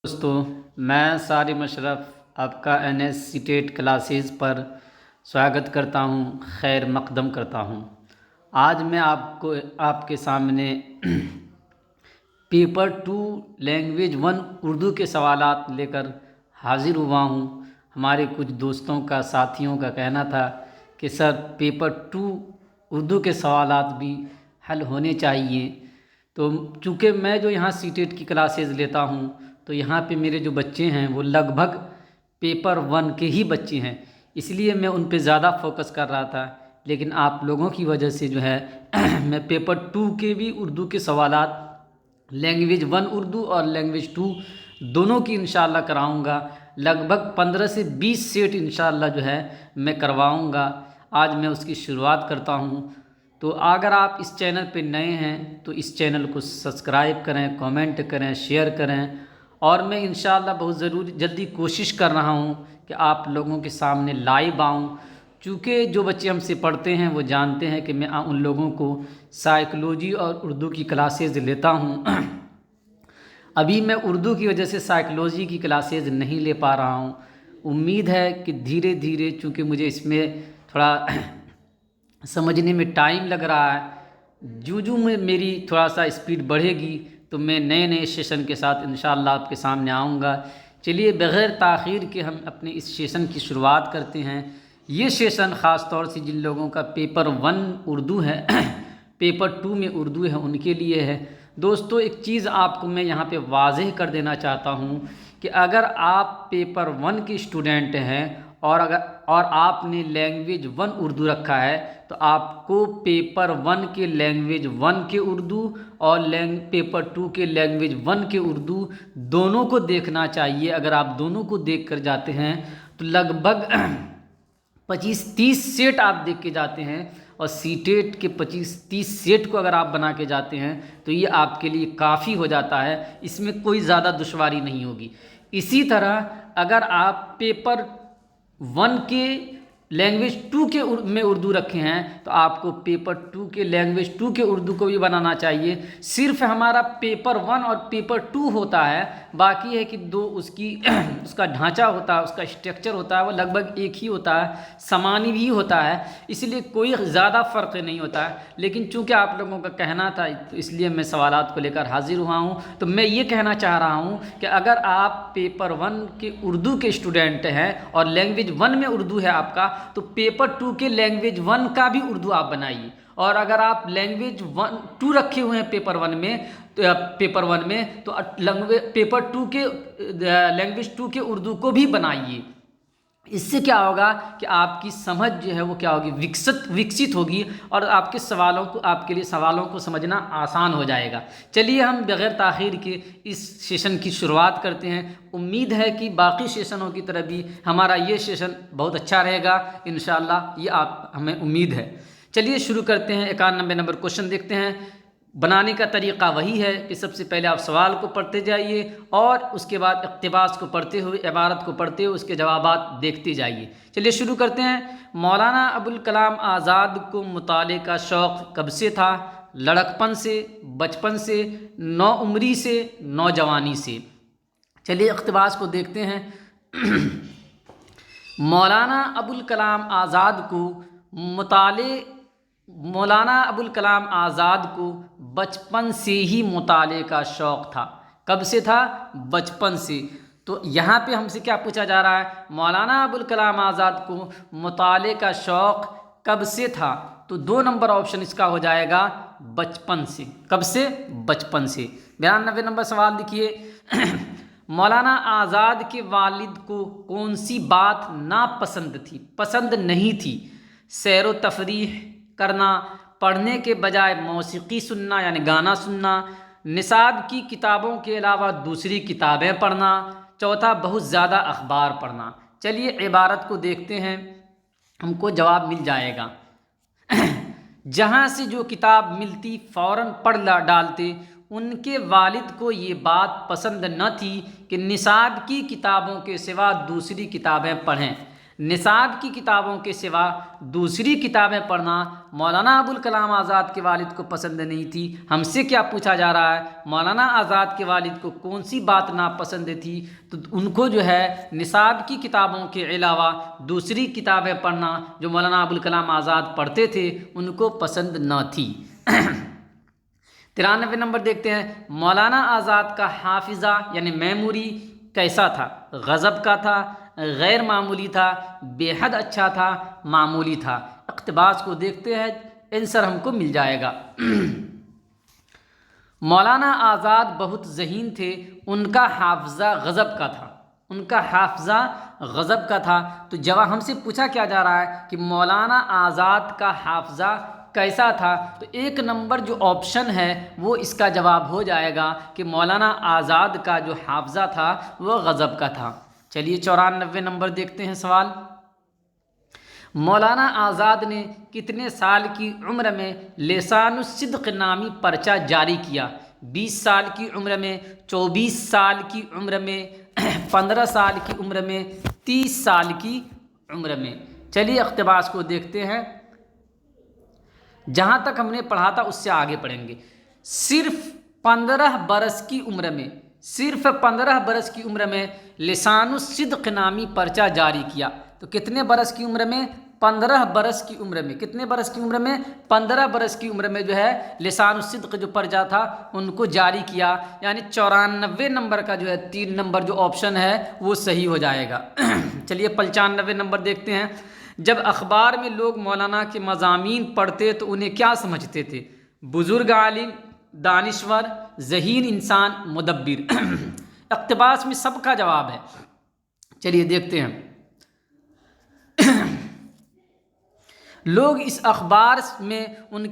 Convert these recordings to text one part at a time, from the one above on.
دوستو، میں صارم اشرف آپ کا NS سیٹیٹ کلاسز پر سواگت کرتا ہوں، خیر مقدم کرتا ہوں۔ آج میں آپ کے سامنے پیپر 2 لینگویج 1 اردو کے سوالات لے کر حاضر ہوا ہوں۔ ہمارے کچھ دوستوں کا، ساتھیوں کا کہنا تھا کہ سر پیپر 2 اردو کے سوالات بھی حل ہونے چاہیے، تو چونکہ میں جو یہاں سیٹیٹ کی کلاسز لیتا ہوں تو یہاں پہ میرے جو بچے ہیں وہ لگ بھگ پیپر 1 کے ہی بچے ہیں، اس لیے میں ان پہ زیادہ فوکس کر رہا تھا۔ لیکن آپ لوگوں کی وجہ سے جو ہے میں پیپر 2 کے بھی اردو کے سوالات لینگویج 1 اردو اور لینگویج 2 دونوں کی انشاءاللہ کراؤں گا۔ لگ بھگ 15 سے 20 سیٹ انشاءاللہ جو ہے میں کرواؤں گا۔ آج میں اس کی شروعات کرتا ہوں۔ تو اگر آپ اس چینل پہ نئے ہیں تو اس چینل کو سبسکرائب کریں، کامنٹ کریں، شیئر کریں، اور میں انشاءاللہ بہت جلدی کوشش کر رہا ہوں کہ آپ لوگوں کے سامنے لائیو آؤں، چونکہ جو بچے ہم سے پڑھتے ہیں وہ جانتے ہیں کہ میں ان لوگوں کو سائیکلوجی اور اردو کی کلاسز لیتا ہوں۔ ابھی میں اردو کی وجہ سے سائیکلوجی کی کلاسز نہیں لے پا رہا ہوں۔ امید ہے کہ دھیرے دھیرے، چونکہ مجھے اس میں تھوڑا سمجھنے میں ٹائم لگ رہا ہے، جو میری تھوڑا سا اسپیڈ بڑھے گی تو میں نئے سیشن کے ساتھ انشاءاللہ آپ کے سامنے آؤں گا۔ چلیے بغیر تاخیر کے ہم اپنے اس سیشن کی شروعات کرتے ہیں۔ یہ سیشن خاص طور سے جن لوگوں کا پیپر 1 اردو ہے پیپر 2 میں اردو ہے ان کے لیے ہے۔ دوستو، ایک چیز آپ کو میں یہاں پہ واضح کر دینا چاہتا ہوں کہ اگر آپ پیپر 1 کے اسٹوڈنٹ ہیں اور آپ نے لینگویج 1 اردو رکھا ہے تو آپ کو پیپر 1 کے لینگویج 1 کے اردو اور پیپر 2 کے لینگویج 1 کے اردو دونوں کو دیکھنا چاہیے۔ اگر آپ دونوں کو دیکھ کر جاتے ہیں تو لگ بھگ 25-30 سیٹ آپ دیکھ کے جاتے ہیں، اور سیٹیٹ کے 25-30 سیٹ کو اگر آپ بنا کے جاتے ہیں تو یہ آپ کے لیے کافی ہو جاتا ہے، اس میں کوئی زیادہ دشواری نہیں ہوگی۔ اسی طرح اگر آپ پیپر 1 کے لینگویج 2 میں اردو رکھے ہیں تو آپ کو پیپر 2 کے لینگویج 2 کے اردو کو بھی بنانا چاہیے۔ صرف ہمارا پیپر 1 اور پیپر 2 ہوتا ہے، باقی ہے کہ اس کا ڈھانچہ ہوتا ہے، اس کا اسٹرکچر ہوتا ہے، وہ لگ بھگ ایک ہی ہوتا ہے، سمانی بھی ہوتا ہے، اس لیے کوئی زیادہ فرق نہیں ہوتا ہے۔ لیکن چونکہ آپ لوگوں کا کہنا تھا تو اس لیے میں سوالات کو لے کر حاضر ہوا ہوں۔ تو میں یہ کہنا چاہ رہا ہوں کہ اگر آپ پیپر 1 کے اردو کے اسٹوڈنٹ ہیں اور لینگویج 1 میں اردو ہے آپ کا، تو پیپر 2 کے لینگویج 1 کا بھی اردو آپ بنائیے، اور اگر آپ لینگویج 2 رکھے ہوئے ہیں پیپر 1 میں تو پیپر 2 کے لینگویج 2 کے اردو کو بھی بنائیے۔ اس سے کیا ہوگا کہ آپ کی سمجھ جو ہے وہ کیا ہوگی، وکست ہوگی، اور آپ کے لیے سوالوں کو سمجھنا آسان ہو جائے گا۔ چلیے ہم بغیر تاخیر کے اس سیشن کی شروعات کرتے ہیں۔ امید ہے کہ باقی سیشنوں کی طرح بھی ہمارا یہ سیشن بہت اچھا رہے گا انشاءاللہ، یہ ہمیں امید ہے۔ چلیے شروع کرتے ہیں۔ 91 نمبر کوشچن دیکھتے ہیں۔ بنانے کا طریقہ وہی ہے کہ سب سے پہلے آپ سوال کو پڑھتے جائیے اور اس کے بعد اقتباس کو پڑھتے ہوئے، عبارت کو پڑھتے ہوئے اس کے جوابات دیکھتے جائیے۔ چلیے شروع کرتے ہیں۔ مولانا ابوالکلام آزاد کو مطالعے کا شوق کب سے تھا؟ لڑکپن سے، بچپن سے، نوعمری سے، نوجوانی سے؟ چلیے اقتباس کو دیکھتے ہیں۔ مولانا ابوالکلام آزاد کو بچپن سے ہی مطالعے کا شوق تھا۔ کب سے تھا؟ بچپن سے۔ تو یہاں پہ ہم سے کیا پوچھا جا رہا ہے؟ مولانا ابوالکلام آزاد کو مطالعے کا شوق کب سے تھا؟ تو 2 نمبر آپشن اس کا ہو جائے گا بچپن سے۔ کب سے؟ بچپن سے۔ 92 نمبر سوال لکھیے۔ مولانا آزاد کے والد کو کون سی بات ناپسند تھی، پسند نہیں تھی؟ سیر و تفریح کرنا، پڑھنے کے بجائے موسیقی سننا یعنی گانا سننا، نصاب کی کتابوں کے علاوہ دوسری کتابیں پڑھنا، چوتھا بہت زیادہ اخبار پڑھنا۔ چلیے عبارت کو دیکھتے ہیں، ہم کو جواب مل جائے گا۔ جہاں سے جو کتاب ملتی فوراً پڑھ ڈالتے۔ ان کے والد کو یہ بات پسند نہ تھی کہ نصاب کی کتابوں کے سوا دوسری کتابیں پڑھیں۔ نصاب کی کتابوں کے سوا دوسری کتابیں پڑھنا مولانا ابوالکلام آزاد کے والد کو پسند نہیں تھی۔ ہم سے کیا پوچھا جا رہا ہے، مولانا آزاد کے والد کو کون سی بات ناپسند تھی؟ تو ان کو جو ہے نصاب کی کتابوں کے علاوہ دوسری کتابیں پڑھنا جو مولانا ابوالکلام آزاد پڑھتے تھے ان کو پسند نہ تھی۔ 93 نمبر دیکھتے ہیں، مولانا آزاد کا حافظہ یعنی میموری کیسا تھا؟ غضب کا تھا، غیر معمولی تھا، بے حد اچھا تھا، معمولی تھا؟ اقتباس کو دیکھتے ہیں، آنسر ہم کو مل جائے گا۔ مولانا آزاد بہت ذہین تھے، ان کا حافظہ غضب کا تھا، ان کا حافظہ غضب کا تھا۔ تو جواب ہم سے پوچھا کیا جا رہا ہے کہ مولانا آزاد کا حافظہ کیسا تھا؟ تو 1 نمبر جو آپشن ہے وہ اس کا جواب ہو جائے گا کہ مولانا آزاد کا جو حافظہ تھا وہ غضب کا تھا۔ چلیے 94 نمبر دیکھتے ہیں سوال، مولانا آزاد نے کتنے سال کی عمر میں لسان الصدق نامی پرچہ جاری کیا؟ 20 سال کی عمر میں، 24 سال کی عمر میں، 15 سال کی عمر میں، 30 سال کی عمر میں؟ چلیے اقتباس کو دیکھتے ہیں، جہاں تک ہم نے پڑھا تھا اس سے آگے پڑھیں گے۔ صرف 15 برس کی عمر میں، صرف 15 برس کی عمر میں لسان الصدق نامی پرچہ جاری کیا۔ تو کتنے برس کی عمر میں؟ 15 برس کی عمر میں۔ کتنے برس کی عمر میں؟ 15 برس کی عمر میں جو ہے لسان الصدق جو پرچہ تھا ان کو جاری کیا، یعنی 94 نمبر کا جو ہے 3 نمبر جو آپشن ہے وہ صحیح ہو جائے گا۔ چلیے 95 نمبر دیکھتے ہیں، جب اخبار میں لوگ مولانا کے مضامین پڑھتے تو انہیں کیا سمجھتے تھے؟ بزرگ عالم، دانشور، ذہین انسان، مدبر؟ اقتباس میں سب کا جواب ہے، چلیے دیکھتے ہیں۔ لوگ اس اخبار میں ان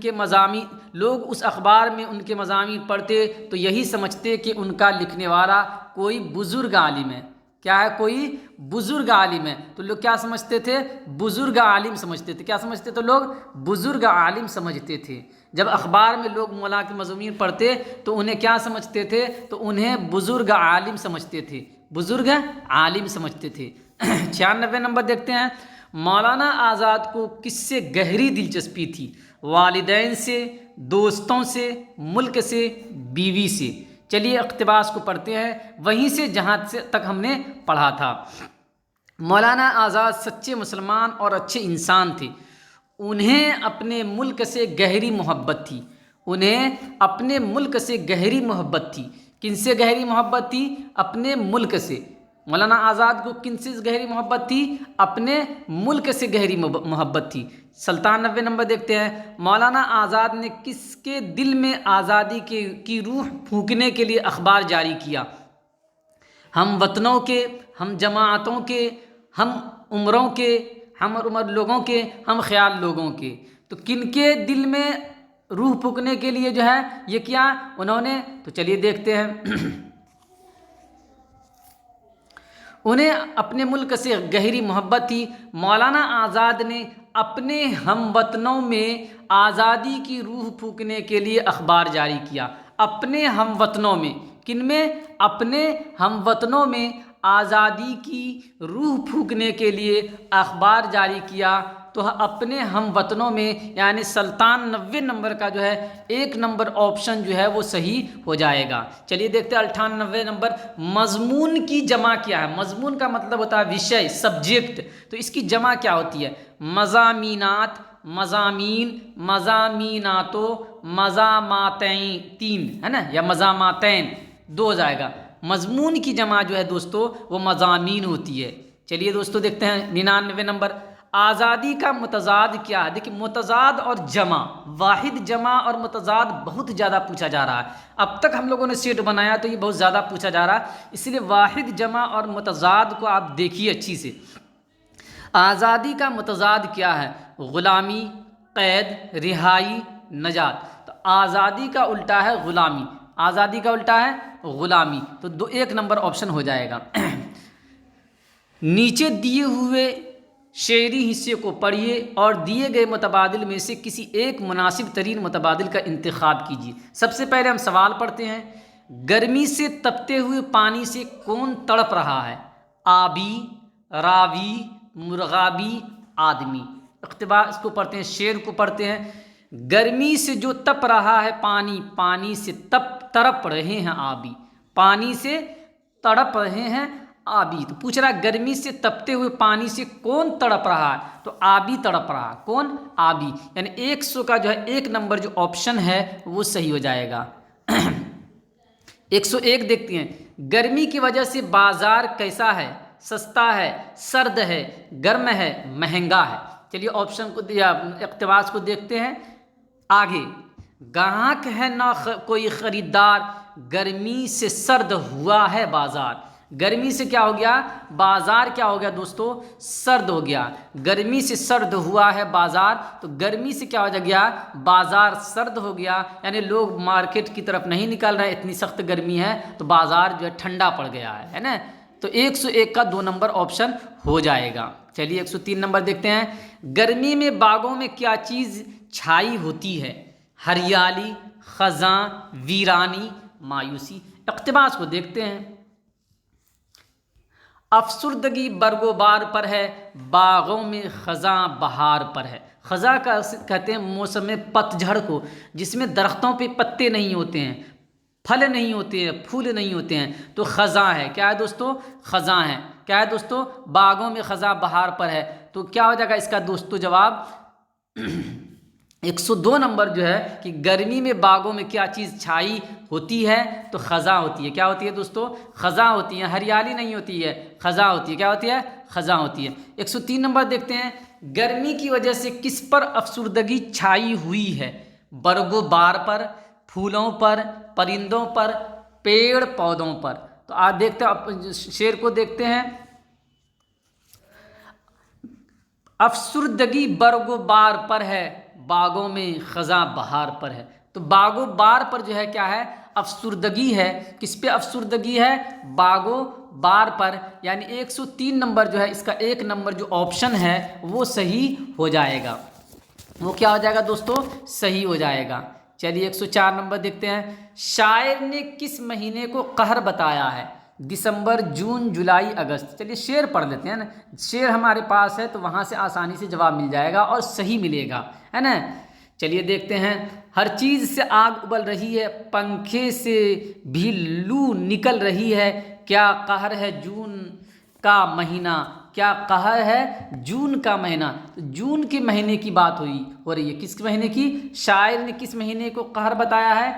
کے مضامین پڑھتے تو یہی سمجھتے کہ ان کا لکھنے والا کوئی بزرگ عالم ہے۔ کیا ہے؟ کوئی بزرگ عالم ہے۔ تو لوگ کیا سمجھتے تھے؟ بزرگ عالم سمجھتے تھے۔ کیا سمجھتے تھے لوگ؟ بزرگ عالم سمجھتے تھے۔ جب اخبار میں لوگ مولانا کے مضامین پڑھتے تو انہیں کیا سمجھتے تھے؟ تو انہیں بزرگ عالم سمجھتے تھے، بزرگ عالم سمجھتے تھے۔ 96 نمبر دیکھتے ہیں، مولانا آزاد کو کس سے گہری دلچسپی تھی؟ والدین سے، دوستوں سے، ملک سے، بیوی سے؟ چلیے اقتباس کو پڑھتے ہیں وہیں سے جہاں تک ہم نے پڑھا تھا۔ مولانا آزاد سچے مسلمان اور اچھے انسان تھے، انہیں اپنے ملک سے گہری محبت تھی، انہیں اپنے ملک سے گہری محبت تھی۔ کن سے گہری محبت تھی؟ اپنے ملک سے۔ مولانا آزاد کو کن سے گہری محبت تھی؟ اپنے ملک سے گہری محبت تھی۔ 97 نمبر دیکھتے ہیں، مولانا آزاد نے کس کے دل میں آزادی کی روح پھونکنے کے لیے اخبار جاری کیا؟ ہم وطنوں کے، ہم جماعتوں کے، ہم عمروں کے، ہم عمر لوگوں کے، ہم خیال لوگوں کے؟ تو کن کے دل میں روح پھونکنے کے لیے جو ہے یہ کیا انہوں نے؟ تو چلیے دیکھتے ہیں، انہیں اپنے ملک سے گہری محبت تھی۔ مولانا آزاد نے اپنے ہم وطنوں میں آزادی کی روح پھونکنے کے لیے اخبار جاری کیا۔ اپنے ہم وطنوں میں، کن میں؟ اپنے ہم وطنوں میں آزادی کی روح پھونکنے کے لیے اخبار جاری کیا۔ تو اپنے ہم وطنوں میں یعنی 97 نمبر کا جو ہے 1 نمبر آپشن جو ہے وہ صحیح ہو جائے گا۔ چلیے دیکھتے ہیں 98 نمبر، مضمون کی جمع کیا ہے؟ مضمون کا مطلب ہوتا ہے وشے، سبجیکٹ، تو اس کی جمع کیا ہوتی ہے؟ مضامینات، مضامین، مضامیناتو، مضاماتین، 3 ہے نا، یا مضاماتین 2 ہو جائے گا۔ مضمون کی جمع جو ہے دوستو وہ مضامین ہوتی ہے۔ چلیے دوستو دیکھتے ہیں 99 نمبر، آزادی کا متضاد کیا ہے؟ دیکھیں متضاد اور جمع، واحد جمع اور متضاد بہت زیادہ پوچھا جا رہا ہے۔ اب تک ہم لوگوں نے سیٹ بنایا تو یہ بہت زیادہ پوچھا جا رہا ہے، اس لیے واحد جمع اور متضاد کو آپ دیکھیے اچھی سے۔ آزادی کا متضاد کیا ہے؟ غلامی، قید، رہائی، نجات۔ تو آزادی کا الٹا ہے غلامی، آزادی کا الٹا ہے غلامی، تو 1 نمبر آپشن ہو جائے گا۔ نیچے دیے ہوئے شعری حصے کو پڑھیے اور دیے گئے متبادل میں سے کسی ایک مناسب ترین متبادل کا انتخاب کیجیے۔ سب سے پہلے ہم سوال پڑھتے ہیں، گرمی سے تپتے ہوئے پانی سے کون تڑپ رہا ہے؟ آبی، راوی، مرغابی آدمی। اقتباس کو پڑھتے ہیں، شعر کو پڑھتے ہیں۔ گرمی سے جو تپ رہا ہے پانی، پانی سے تڑپ رہے ہیں آبی، پانی سے تڑپ رہے ہیں آبی۔ تو پوچھ رہا ہے گرمی سے تپتے ہوئے پانی سے کون تڑپ رہا ہے؟ تو آبی تڑپ رہا ہے۔ کون؟ آبی۔ یعنی 100 کا جو ہے 1 نمبر جو آپشن ہے وہ صحیح ہو جائے گا۔ 101 دیکھتے ہیں، گرمی کی وجہ سے بازار کیسا ہے؟ سستا ہے، سرد ہے، گرم ہے، مہنگا ہے۔ چلیے آپشن کو یا اقتباس کو دیکھتے ہیں آگے۔ گاہک ہے نہ کوئی خریدار، گرمی سے سرد ہوا ہے بازار۔ گرمی سے کیا ہو گیا؟ بازار کیا ہو گیا دوستو؟ سرد ہو گیا۔ گرمی سے سرد ہوا ہے بازار، تو گرمی سے کیا ہو گیا؟ بازار سرد ہو گیا، یعنی لوگ مارکیٹ کی طرف نہیں نکل رہے، اتنی سخت گرمی ہے تو بازار جو ہے ٹھنڈا پڑ گیا ہے نا۔ تو 101 کا 2 نمبر آپشن ہو جائے گا۔ چلیے 103 نمبر دیکھتے ہیں، گرمی میں باغوں میں کیا چیز چھائی ہوتی ہے؟ ہریالی، خزاں، ویرانی، مایوسی۔ اقتباس کو دیکھتے ہیں، افسردگی برگ و بار پر ہے، باغوں میں خزاں بہار پر ہے۔ خزاں کا کہتے ہیں موسم پت جھڑ کو، جس میں درختوں پہ پتے نہیں ہوتے ہیں، پھل نہیں ہوتے ہیں، پھول نہیں ہوتے ہیں، تو خزاں ہے۔ کیا ہے دوستو؟ خزاں ہے۔ کیا ہے دوستو؟ باغوں میں خزاں بہار پر ہے۔ تو کیا ہو جائے گا اس کا دوستو جواب؟ 102 نمبر جو ہے کہ گرمی میں باغوں میں کیا چیز چھائی ہوتی ہے؟ تو خزاں ہوتی ہے۔ کیا ہوتی ہے دوستو؟ خزاں ہوتی ہے، ہریالی نہیں ہوتی ہے، خزاں ہوتی ہے۔ کیا ہوتی ہے؟ خزاں ہوتی ہے۔ 103 نمبر دیکھتے ہیں، گرمی کی وجہ سے کس پر افسردگی چھائی ہوئی ہے؟ برگ و بار پر، پھولوں پر، پرندوں پر، پیڑ پودوں پر۔ تو آج دیکھتے ہیں شعر کو دیکھتے ہیں، افسردگی برگ و بار پر ہے، باغوں میں خزاں بہار پر ہے۔ تو باغ و بار پر جو ہے کیا ہے؟ افسردگی ہے۔ کس پہ افسردگی ہے؟ باغ و بار پر۔ یعنی 103 نمبر جو ہے اس کا 1 نمبر جو آپشن ہے وہ صحیح ہو جائے گا۔ وہ کیا ہو جائے گا دوستو؟ صحیح ہو جائے گا۔ چلیے 104 نمبر دیکھتے ہیں، شاعر نے کس مہینے کو قہر بتایا ہے؟ دسمبر، جون، جولائی، اگست۔ چلیے شعر پڑھ لیتے ہیں نا، شعر ہمارے پاس ہے تو وہاں سے آسانی سے جواب مل جائے گا اور صحیح ملے گا، ہے نا۔ چلیے دیکھتے ہیں، ہر چیز سے آگ ابل رہی ہے، پنکھے سے بھی لو نکل رہی ہے، کیا قہر ہے جون کا مہینہ؟ کیا قہر ہے جون کا مہینہ؟ تو جون کے مہینے کی بات ہو رہی ہے۔ کس مہینے کی؟ شاعر نے کس مہینے کو قہر بتایا ہے؟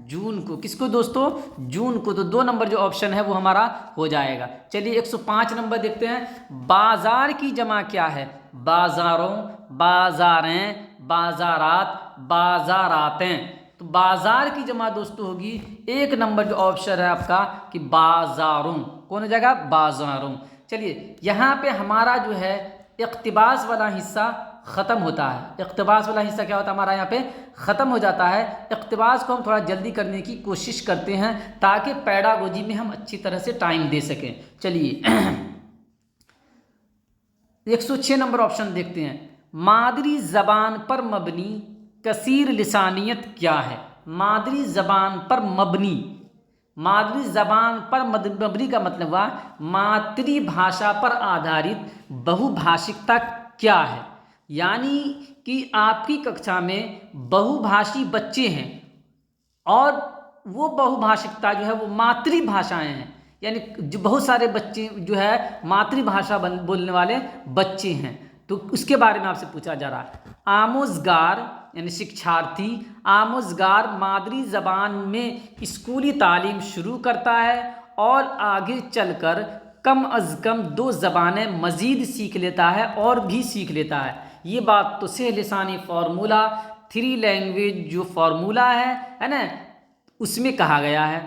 جون کو۔ کس کو دوستو؟ جون کو۔ تو 2 نمبر جو آپشن ہے وہ ہمارا ہو جائے گا۔ چلیے 105 نمبر دیکھتے ہیں، بازار کی جمع کیا ہے؟ بازاروں، بازاریں، بازارات، بازاراتیں۔ تو بازار کی جمع دوستو ہوگی 1 نمبر جو آپشن ہے آپ کا کہ بازاروں۔ کون ہو جائے گا؟ بازاروں۔ چلیے یہاں پہ ہمارا جو ہے اقتباس والا حصہ ختم ہوتا ہے۔ اقتباس والا حصہ کیا ہوتا ہے ہمارا؟ یہاں پہ ختم ہو جاتا ہے۔ اقتباس کو ہم تھوڑا جلدی کرنے کی کوشش کرتے ہیں تاکہ پیڈاگوجی میں ہم اچھی طرح سے ٹائم دے سکیں۔ چلیے 106 نمبر آپشن دیکھتے ہیں، مادری زبان پر مبنی کثیر لسانیت کیا ہے؟ مادری زبان پر مبنی، مادری زبان پر مبنی کا مطلب ہوا ماتری بھاشا پر آدھارت بہو بھاشکتا کیا ہے؟ یعنی کہ آپ کی ککشا میں بہو بھاشی بچے ہیں اور وہ بہو بھاشکتا جو ہے وہ ماتری بھاشائیں ہیں، یعنی جو بہت سارے بچے جو ہے ماتری بھاشا بولنے والے بچے ہیں، تو اس کے بارے میں آپ سے پوچھا جا رہا ہے۔ آموزگار یعنی شکچھارتھی، آموزگار مادری زبان میں اسکولی تعلیم شروع کرتا ہے اور آگے چل کر کم از کم 2 زبانیں مزید سیکھ لیتا ہے اور بھی سیکھ لیتا ہے۔ یہ بات تو صحیح لسانی فارمولہ 3 لینگویج جو فارمولہ ہے نا، اس میں کہا گیا ہے۔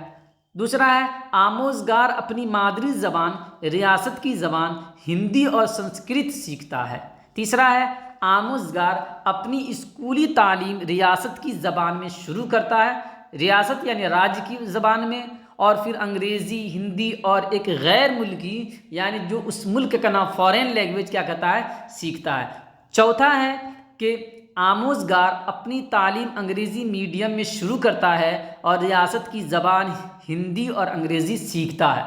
دوسرا ہے آموزگار اپنی مادری زبان ریاست کی زبان ہندی اور سنسکرت سیکھتا ہے۔ تیسرا ہے آموزگار اپنی اسکولی تعلیم ریاست کی زبان میں شروع کرتا ہے، ریاست یعنی راج کی زبان میں، اور پھر انگریزی، ہندی اور ایک غیر ملکی یعنی جو اس ملک کا نام فارین لینگویج کیا کہتا ہے؟ سیکھتا ہے۔ چوتھا ہے کہ آموزگار اپنی تعلیم انگریزی میڈیم میں شروع کرتا ہے اور ریاست کی زبان ہندی اور انگریزی سیکھتا ہے۔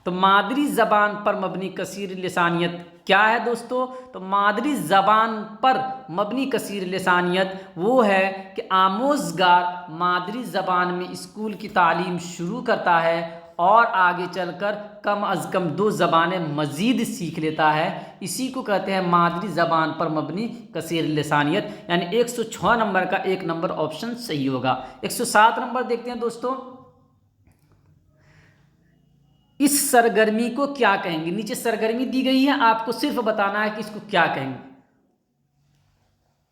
تو مادری زبان پر مبنی کثیر لسانیت کیا ہے دوستو؟ تو مادری زبان پر مبنی کثیر لسانیت وہ ہے کہ آموزگار مادری زبان میں اسکول کی تعلیم شروع کرتا ہے اور آگے چل کر کم از کم 2 زبانیں مزید سیکھ لیتا ہے، اسی کو کہتے ہیں مادری زبان پر مبنی کثیر لسانیت، یعنی 106 نمبر کا 1 نمبر آپشن صحیح ہوگا۔ 107 نمبر دیکھتے ہیں دوستو، اس سرگرمی کو کیا کہیں گے؟ نیچے سرگرمی دی گئی ہے، آپ کو صرف بتانا ہے کہ اس کو کیا کہیں گے۔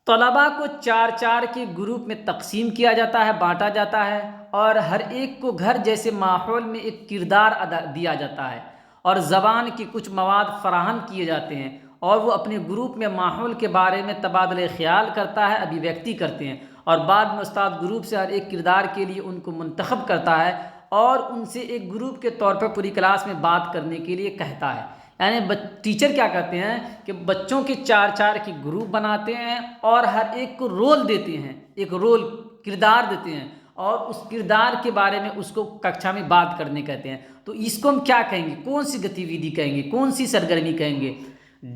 طلباء کو 4 کے گروپ میں تقسیم کیا جاتا ہے، بانٹا جاتا ہے، اور ہر ایک کو گھر جیسے ماحول میں ایک کردار دیا جاتا ہے، اور زبان کی کچھ مواد فراہم کیے جاتے ہیں، اور وہ اپنے گروپ میں ماحول کے بارے میں تبادلہ خیال کرتا ہے، ابھیویکتی کرتے ہیں، اور بعد میں استاد گروپ سے ہر ایک کردار کے لیے ان کو منتخب کرتا ہے اور ان سے ایک گروپ کے طور پر پوری کلاس میں بات کرنے کے لیے کہتا ہے۔ یعنی ٹیچر کیا کرتے ہیں کہ بچوں کے 4 کے گروپ بناتے ہیں اور ہر ایک کو رول دیتے ہیں، ایک رول کردار دیتے ہیں، اور اس کردار کے بارے میں اس کو ککشا میں بات کرنے کہتے ہیں۔ تو اس کو ہم کیا کہیں گے؟ کون سی گتیودھی کہیں گے؟ کون سی سرگرمی کہیں گے؟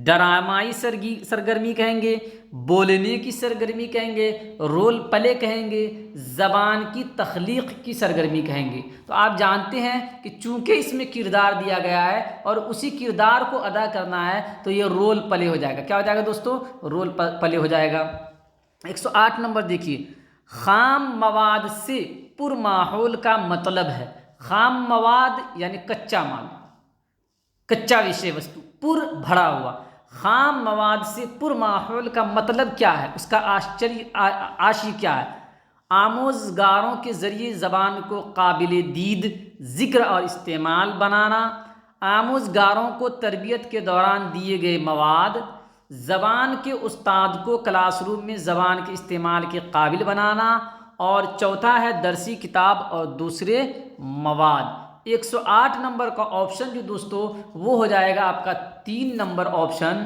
ڈرامائی سرگرمی کہیں گے، بولنے کی سرگرمی کہیں گے، رول پلے کہیں گے، زبان کی تخلیق کی سرگرمی کہیں گے۔ تو آپ جانتے ہیں کہ چونکہ اس میں کردار دیا گیا ہے اور اسی کردار کو ادا کرنا ہے تو یہ رول پلے ہو جائے گا۔ کیا ہو جائے گا دوستو؟ رول پلے ہو جائے گا۔ 108 نمبر دیکھیے، خام مواد سے پر ماحول کا مطلب ہے۔ خام مواد یعنی کچا مال، کچا وشے وستو، پر بھرا ہوا۔ خام مواد سے پر ماحول کا مطلب کیا ہے؟ اس کا آشی کیا ہے؟ آموزگاروں کے ذریعے زبان کو قابل دید، ذکر اور استعمال بنانا، آموزگاروں کو تربیت کے دوران دیے گئے مواد، زبان کے استاد کو کلاس روم میں زبان کے استعمال کے قابل بنانا، اور چوتھا ہے درسی کتاب اور دوسرے مواد۔ 108 نمبر کا آپشن جو دوستو وہ ہو جائے گا آپ کا 3 نمبر آپشن،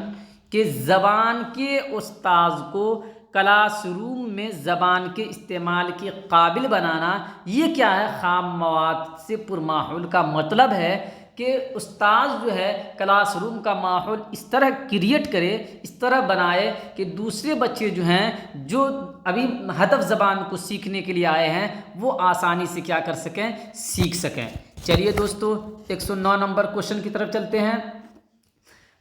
کہ زبان کے استاذ کو کلاس روم میں زبان کے استعمال کے قابل بنانا۔ یہ کیا ہے؟ خام مواد سے پر ماحول کا مطلب ہے کہ استاذ جو ہے کلاس روم کا ماحول اس طرح کریٹ کرے، اس طرح بنائے کہ دوسرے بچے جو ہیں جو ابھی ہدف زبان کو سیکھنے کے لیے آئے ہیں وہ آسانی سے کیا کر سکیں؟ سیکھ سکیں۔ چلیے دوستو 109 نمبر کوشچن کی طرف چلتے ہیں۔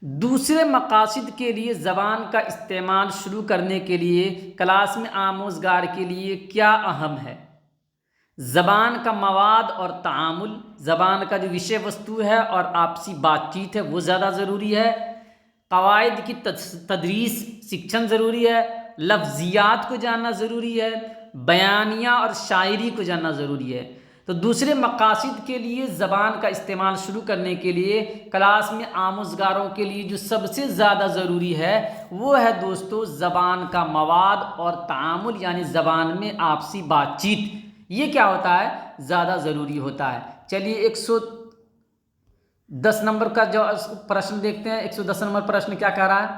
دوسرے مقاصد کے لیے زبان کا استعمال شروع کرنے کے لیے کلاس میں آموزگار کے لیے کیا اہم ہے؟ زبان کا مواد اور تعامل، زبان کا جو وشے وستو ہے اور آپسی بات چیت ہے وہ زیادہ ضروری ہے، قواعد کی تدریس سیکھن ضروری ہے، لفظیات کو جاننا ضروری ہے، بیانیہ اور شاعری کو جاننا ضروری ہے۔ تو دوسرے مقاصد کے لیے زبان کا استعمال شروع کرنے کے لیے کلاس میں آموزگاروں کے لیے جو سب سے زیادہ ضروری ہے وہ ہے دوستو زبان کا مواد اور تعامل، یعنی زبان میں آپسی بات چیت۔ یہ کیا ہوتا ہے؟ زیادہ ضروری ہوتا ہے۔ چلیے 110 نمبر کا جو پرشن دیکھتے ہیں۔ 110 نمبر پرشن کیا کہہ رہا ہے؟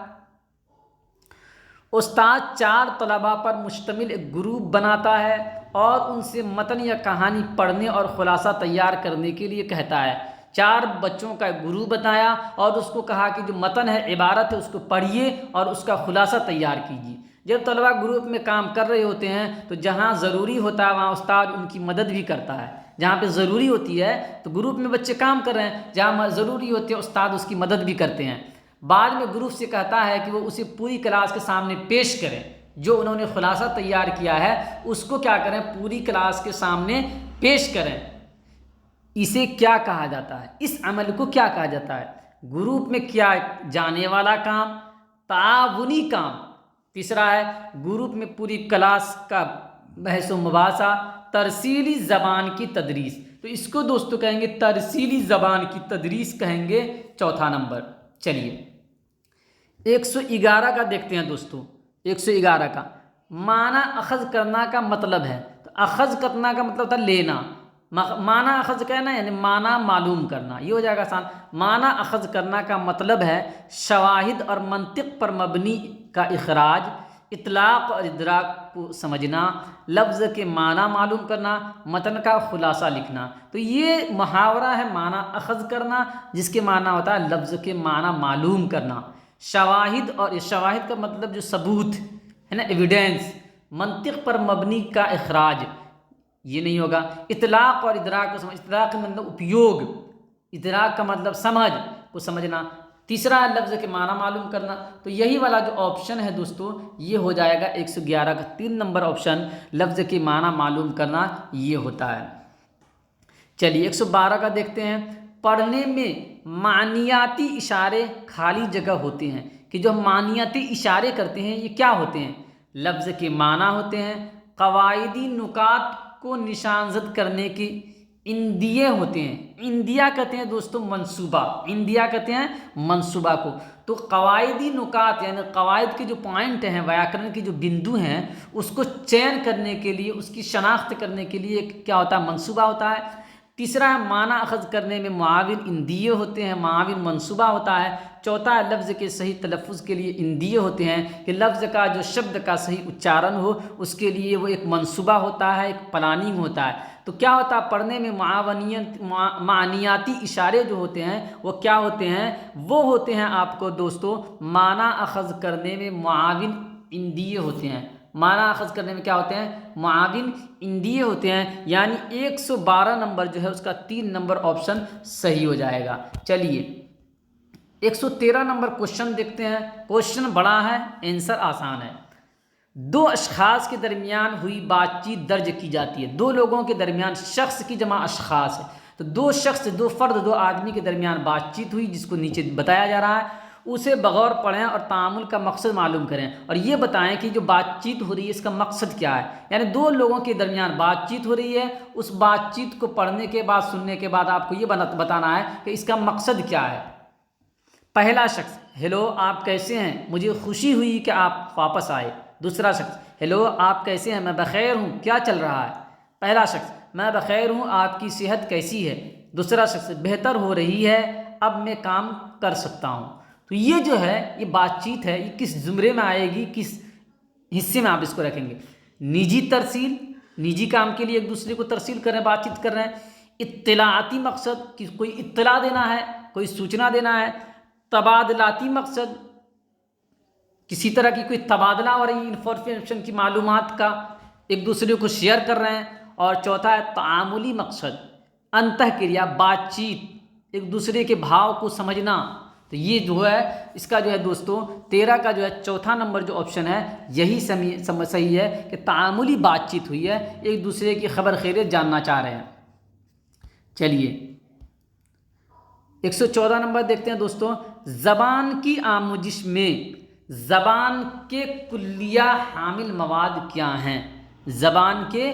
استاد 4 طلباء پر مشتمل ایک گروپ بناتا ہے اور ان سے متن یا کہانی پڑھنے اور خلاصہ تیار کرنے کے لیے کہتا ہے۔ 4 بچوں کا ایک گروپ بتایا اور اس کو کہا کہ جو متن ہے، عبارت ہے، اس کو پڑھیے اور اس کا خلاصہ تیار کیجیے۔ جب طلباء گروپ میں کام کر رہے ہوتے ہیں تو جہاں ضروری ہوتا ہے وہاں استاد ان کی مدد بھی کرتا ہے۔ جہاں پہ ضروری ہوتی ہے تو گروپ میں بچے کام کر رہے ہیں، جہاں ضروری ہوتی ہے استاد اس کی مدد بھی کرتے ہیں۔ بعد میں گروپ سے کہتا ہے کہ وہ اسے پوری کلاس کے سامنے پیش کریں، جو انہوں نے خلاصہ تیار کیا ہے اس کو کیا کریں؟ پوری کلاس کے سامنے پیش کریں۔ اسے کیا کہا جاتا ہے؟ اس عمل کو کیا کہا جاتا ہے؟ گروپ میں کیا جانے والا کام، تعاونی کام۔ تیسرا ہے گروپ میں پوری کلاس کا بحث و مباحثہ، ترسیلی زبان کی تدریس۔ تو اس کو دوستو کہیں گے ترسیلی زبان کی تدریس کہیں گے، چوتھا نمبر۔ چلیے 111 کا دیکھتے ہیں دوستو۔ 111 کا معنی اخذ کرنا کا مطلب ہے۔ تو اخذ کرنا کا مطلب تھا لینا، معنی اخذ کہنا یعنی معنی معلوم کرنا، یہ ہو جائے گا آسان۔ معنی اخذ کرنا کا مطلب ہے شواہد اور منطق پر مبنی کا اخراج، اطلاق اور ادراک کو سمجھنا، لفظ کے معنی معلوم کرنا، متن کا خلاصہ لکھنا۔ تو یہ محاورہ ہے معنی اخذ کرنا، جس کے معنی ہوتا ہے لفظ کے معنی معلوم کرنا۔ شواہد، اور شواہد کا مطلب جو ثبوت ہے نا، ایویڈینس، منطق پر مبنی کا اخراج، یہ نہیں ہوگا۔ اطلاق اور ادراک کو سمجھ، اطلاق کا مطلب اپیوگ، ادراک کا مطلب سمجھ کو سمجھنا۔ تیسرا ہے لفظ کے معنی معلوم کرنا۔ تو یہی والا جو آپشن ہے دوستو، یہ ہو جائے گا 111 کا 3 نمبر آپشن، لفظ کے معنی معلوم کرنا، یہ ہوتا ہے۔ چلیے 112 کا دیکھتے ہیں۔ پڑھنے میں معنیاتی اشارے خالی جگہ ہوتے ہیں، کہ جو معنیاتی اشارے کرتے ہیں یہ کیا ہوتے ہیں؟ لفظ کے معنی ہوتے ہیں، قواعدی نکات کو نشان زد کرنے کی اندیے ہوتے ہیں۔ اندیہ کہتے ہیں دوستو منصوبہ، اندیہ کہتے ہیں منصوبہ کو۔ تو قواعدی نکات یعنی قواعد کے جو پوائنٹ ہیں، ویاکرن کے جو بندو ہیں، اس کو چین کرنے کے لیے، اس کی شناخت کرنے کے لیے کیا ہوتا ہے؟ منصوبہ ہوتا ہے۔ تیسرا ہے معنی اخذ کرنے میں معاون اندیے ہوتے ہیں، معاون منصوبہ ہوتا ہے۔ چوتھا ہے لفظ کے صحیح تلفظ کے لیے اندیے ہوتے ہیں، کہ لفظ کا جو شبد کا صحیح اچارن ہو اس کے لیے وہ ایک منصوبہ ہوتا ہے، ایک پلاننگ ہوتا ہے۔ تو کیا ہوتا ہے؟ پڑھنے میں معنیاتی اشارے جو ہوتے ہیں وہ کیا ہوتے ہیں؟ وہ ہوتے ہیں آپ کو دوستو معنی اخذ کرنے میں معاون اندیے ہوتے ہیں۔ معنی اخذ کرنے میں کیا ہوتے ہیں؟ معاون اندیے ہوتے ہیں۔ یعنی 112 نمبر جو ہے اس کا 3 نمبر آپشن صحیح ہو جائے گا۔ چلیے 113 نمبر کوشچن دیکھتے ہیں۔ کوشچن بڑا ہے، آنسر آسان ہے۔ دو اشخاص کے درمیان ہوئی بات چیت درج کی جاتی ہے۔ دو لوگوں کے درمیان، شخص کی جمع اشخاص ہے، تو دو شخص، دو فرد، دو آدمی کے درمیان بات چیت ہوئی، جس کو نیچے بتایا جا رہا ہے۔ اسے بغور پڑھیں اور تعامل کا مقصد معلوم کریں، اور یہ بتائیں کہ جو بات چیت ہو رہی ہے اس کا مقصد کیا ہے۔ یعنی دو لوگوں کے درمیان بات چیت ہو رہی ہے، اس بات چیت کو پڑھنے کے بعد، سننے کے بعد آپ کو یہ بتانا ہے کہ اس کا مقصد کیا ہے۔ پہلا شخص: ہیلو، آپ کیسے ہیں؟ مجھے خوشی ہوئی کہ آپ واپس آئے۔ دوسرا شخص: ہیلو، آپ کیسے ہیں؟ میں بخیر ہوں، کیا چل رہا ہے؟ پہلا شخص: میں بخیر ہوں، آپ کی صحت کیسی ہے؟ دوسرا شخص: بہتر ہو رہی ہے، اب میں کام کر سکتا ہوں۔ تو یہ جو ہے یہ بات چیت ہے، یہ کس زمرے میں آئے گی، کس حصے میں آپ اس کو رکھیں گے؟ نجی ترسیل، نجی کام کے لیے ایک دوسرے کو ترسیل کر رہے ہیں، بات چیت کر رہے ہیں۔ اطلاعاتی مقصد، کہ کوئی اطلاع دینا ہے، کوئی سوچنا دینا ہے۔ تبادلاتی مقصد، کسی طرح کی کوئی تبادلہ ہو رہی انفارمیشن کی، معلومات کا ایک دوسرے کو شیئر کر رہے ہیں۔ اور چوتھا ہے تعاملی مقصد، انتہ کریا، بات چیت، ایک دوسرے کے بھاؤ کو سمجھنا۔ تو یہ جو ہے اس کا جو ہے دوستو 13 کا جو ہے چوتھا نمبر جو آپشن ہے یہی صحیح ہے، کہ تعاملی بات چیت ہوئی ہے، ایک دوسرے کی خبر خیریت جاننا چاہ رہے ہیں۔ چلیے 114 نمبر دیکھتے ہیں دوستو۔ زبان کی آموزش میں زبان کے کلیہ حامل مواد کیا ہیں؟ زبان کے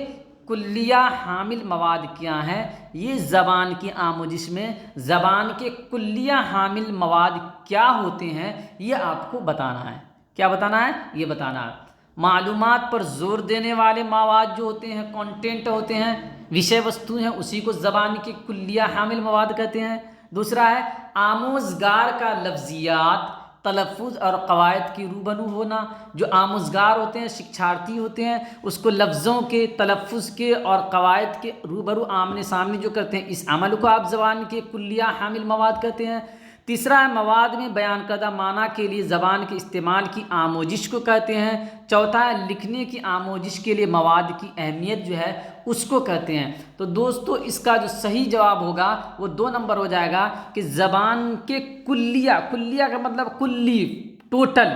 کلیہ حامل مواد کیا ہیں؟ یہ زبان کی آموزش میں زبان کے کلیہ حامل مواد کیا ہوتے ہیں، یہ آپ کو بتانا ہے۔ کیا بتانا ہے؟ یہ بتانا ہے۔ معلومات پر زور دینے والے مواد جو ہوتے ہیں، کانٹینٹ ہوتے ہیں، وشے وستو ہیں، اسی کو زبان کے کلیہ حامل مواد کہتے ہیں۔ دوسرا ہے آموزگار کا لفظیات، تلفظ اور قواعد کی روبرو ہونا۔ جو آموزگار ہوتے ہیں، شکچھارتھی ہوتے ہیں، اس کو لفظوں کے، تلفظ کے اور قواعد کے روبرو آمنے سامنے جو کرتے ہیں، اس عمل کو آپ زبان کے کلیہ حامل مواد کہتے ہیں۔ تیسرا ہے مواد میں بیان کردہ معنی کے لیے زبان کے استعمال کی آموزش کو کہتے ہیں۔ چوتھا ہے لکھنے کی آموزش کے لیے مواد کی اہمیت جو ہے اس کو کہتے ہیں۔ تو دوستو اس کا جو صحیح جواب ہوگا وہ 2 نمبر ہو جائے گا، کہ زبان کے کلیہ، کلیہ کا مطلب کلی، ٹوٹل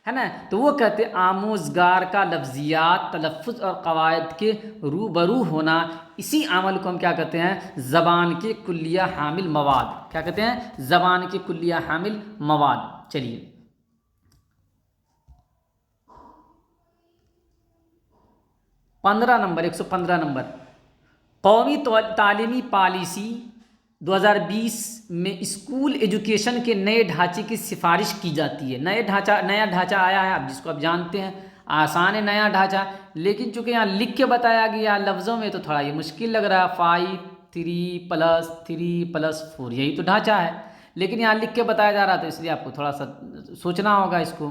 ہے نا، تو وہ کہتے ہیں آموزگار کا لفظیات، تلفظ اور قواعد کے روبرو ہونا، اسی عمل کو ہم کیا کہتے ہیں؟ زبان کے کلیہ حامل مواد، کیا کہتے ہیں؟ زبان کے کلیہ حامل مواد۔ چلیے 15 نمبر، 115 نمبر۔ قومی تعلیمی پالیسی 2020 میں اسکول ایجوکیشن کے نئے ڈھانچے کی سفارش کی جاتی ہے۔ نیا ڈھانچہ آیا ہے، اب جس کو آپ جانتے ہیں، آسان ہے نیا ڈھانچہ، لیکن چونکہ یہاں لکھ کے بتایا گیا لفظوں میں تو تھوڑا یہ مشکل لگ رہا ہے۔ 5 3 + 3 + 4 یہی تو ڈھانچہ ہے، لیکن یہاں لکھ کے بتایا جا رہا تھا، اس لیے آپ کو تھوڑا سا سوچنا ہوگا اس کو۔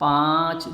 5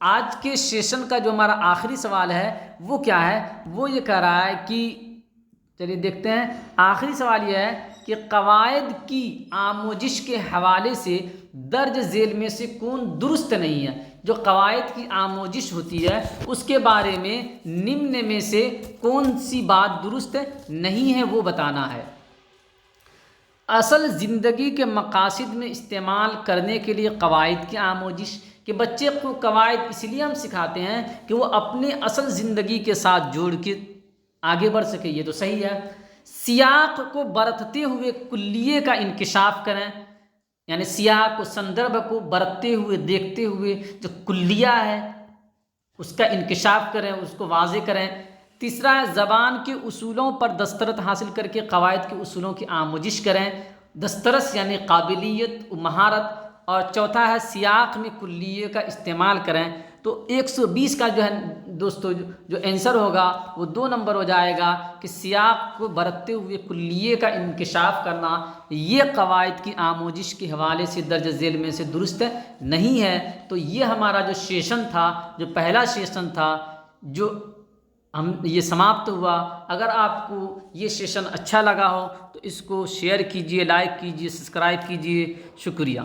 آج کے سیشن کا جو ہمارا آخری سوال ہے وہ کیا ہے؟ وہ یہ کہہ رہا ہے کہ چلیے دیکھتے ہیں، آخری سوال یہ ہے کہ قواعد کی آموزش کے حوالے سے درج ذیل میں سے کون درست نہیں ہے؟ جو قواعد کی آموزش ہوتی ہے اس کے بارے میں نمن میں سے کون سی بات درست نہیں ہے وہ بتانا ہے۔ اصل زندگی کے مقاصد میں استعمال کرنے کے لیے قواعد کی آموزش، کہ بچے کو قواعد اس لیے ہم سکھاتے ہیں کہ وہ اپنے اصل زندگی کے ساتھ جوڑ کے آگے بڑھ سکے، یہ تو صحیح ہے۔ سیاق کو برتتے ہوئے کلیے کا انکشاف کریں، یعنی سیاق و سندربھ کو برتتے ہوئے دیکھتے ہوئے جو کلیہ ہے اس کا انکشاف کریں، اس کو واضح کریں۔ تیسرا ہے زبان کے اصولوں پر دسترس حاصل کر کے قواعد کے اصولوں کی آموزش کریں، دسترس یعنی قابلیت و مہارت۔ اور چوتھا ہے سیاق میں کلیے کا استعمال کریں۔ تو 120 کا جو ہے دوستو جو آنسر ہوگا وہ 2 نمبر ہو جائے گا کہ سیاق کو برتتے ہوئے کلیے کا انکشاف کرنا یہ قواعد کی آموزش کے حوالے سے درج ذیل میں سے درست نہیں ہے۔ تو یہ ہمارا جو سیشن تھا، جو پہلا سیشن تھا، جو ہم یہ سماپت ہوا۔ اگر آپ کو یہ سیشن اچھا لگا ہو تو اس کو شیئر کیجیے، لائک کیجیے، سبسکرائب کیجیے۔ شکریہ۔